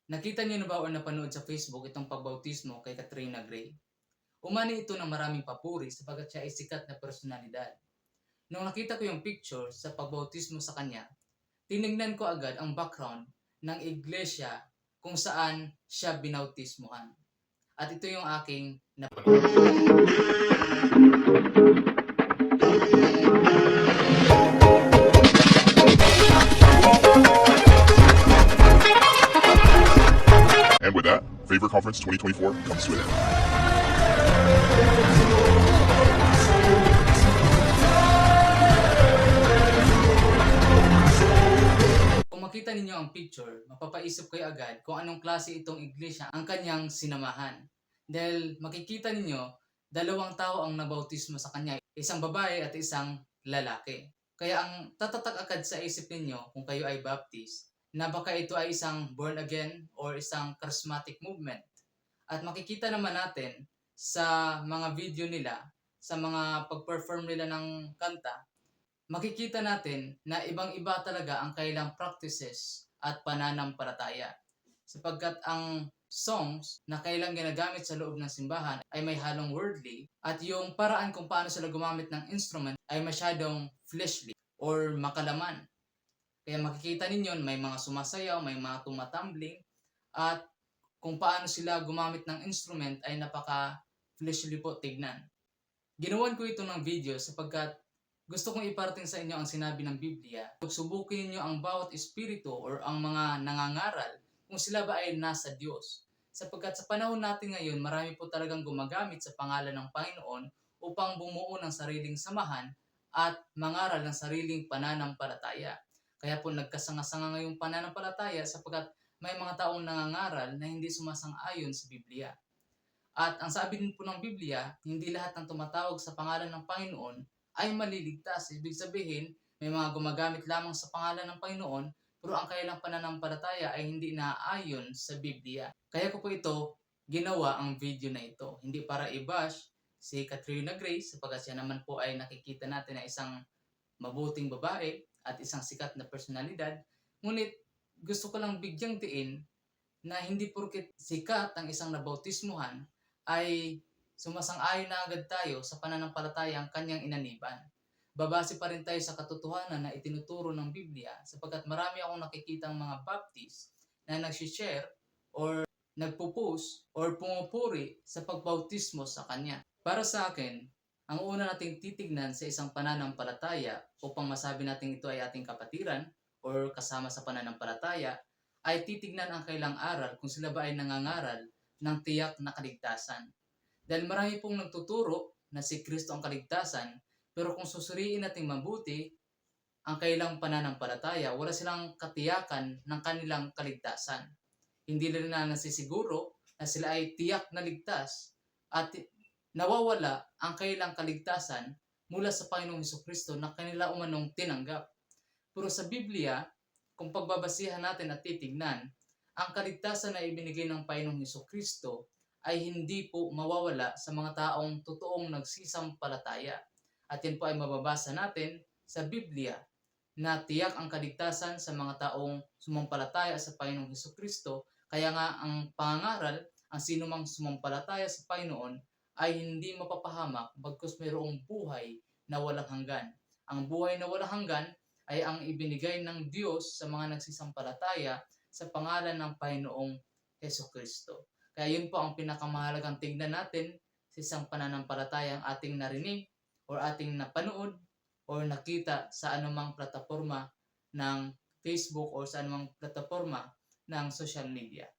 Nakita niyo na ba o napanood sa Facebook itong pagbautismo kay Katrina Gray? Umani ito ng maraming papuri sapagkat siya ay sikat na personalidad. Nung nakita ko yung picture sa pagbautismo sa kanya, tinignan ko agad ang background ng iglesia kung saan siya binautismohan. At ito yung aking And with that, Favor Conference 2024 comes to an end. Kung makita ninyo ang picture, mapapaisip kayo agad kung anong klase itong iglesia ang kanyang sinamahan. Dahil makikita ninyo, dalawang tao ang nabautismo sa kanya, isang babae at isang lalaki. Kaya ang tatatak agad sa isip ninyo kung kayo ay baptist, na baka ito ay isang born again or isang charismatic movement. At makikita naman natin sa mga video nila, sa mga pag-perform nila ng kanta, makikita natin na ibang-iba talaga ang kailang practices at pananampalataya. Sapagkat ang songs na kailang ginagamit sa loob ng simbahan ay may halong worldly at yung paraan kung paano sila gumamit ng instrument ay masyadong fleshly or makalaman. Kaya makikita ninyo may mga sumasayaw, may mga tumatumbling at kung paano sila gumamit ng instrument ay napaka-fleshly po tignan. Ginawan ko ito ng video sapagkat gusto kong iparating sa inyo ang sinabi ng Biblia. Subukin niyo ang bawat espiritu or ang mga nangangaral kung sila ba ay nasa Diyos. Sapagkat sa panahon natin ngayon, marami po talagang gumagamit sa pangalan ng Panginoon upang bumuo ng sariling samahan at mangaral ng sariling pananampalataya. Kaya po nagkasanga-sanga ngayong pananampalataya sapagkat may mga taong nangangaral na hindi sumasang-ayon sa Biblia. At ang sabi din po ng Biblia, hindi lahat ng tumatawag sa pangalan ng Panginoon ay maliligtas. Ibig sabihin, may mga gumagamit lamang sa pangalan ng Panginoon, pero ang kailang pananampalataya ay hindi naaayon sa Biblia. Kaya ko po ito ginawa ang video na ito. Hindi para i-bash si Katrina Gray, sapagkat siya naman po ay nakikita natin na isang mabuting babae at isang sikat na personalidad. Ngunit gusto ko lang bigyang diin na hindi porket sikat ang isang nabautismuhan ay sumasang-ayon na agad tayo sa pananampalataya ang kanyang inaniban. Babase pa rin tayo sa katotohanan na itinuturo ng Biblia sapagkat marami akong nakikitang mga Baptist na nag-share or nagpo-post or pumupuri sa pagbautismo sa kanya. Para sa akin, ang una nating titignan sa isang pananampalataya upang masabi natin ito ay ating kapatiran or kasama sa pananampalataya ay titignan ang kailang aral kung sila ba ay nangangaral ng tiyak na kaligtasan. Dahil marami pong nagtuturo na si Kristo ang kaligtasan, pero kung susuriin natin mabuti ang kailang pananampalataya, wala silang katiyakan ng kanilang kaligtasan. Hindi nila nasisiguro na sila ay tiyak na ligtas at nawawala ang kailang kaligtasan mula sa Panginoong Hesukristo na kanila umanong tinanggap. Pero sa Biblia, kung pagbabasihan natin at titignan, ang kaligtasan na ibinigay ng Panginoong Hesukristo ay hindi po mawawala sa mga taong totoong nagsisampalataya. At yan po ay mababasa natin sa Biblia na tiyak ang kaligtasan sa mga taong sumampalataya sa Panginoong Hesukristo. Kaya nga ang pangangaral, ang sinumang sumampalataya sa Panginoon ay hindi mapapahamak bagkus mayroong buhay na walang hanggan. Ang buhay na walang hanggan ay ang ibinigay ng Diyos sa mga nagsisampalataya sa pangalan ng Panginoong Hesukristo. Kaya yun po ang pinakamahalagang tignan natin sa isang pananampalataya ang ating narinig or ating napanood or nakita sa anumang plataforma ng Facebook or sa anumang plataforma ng social media.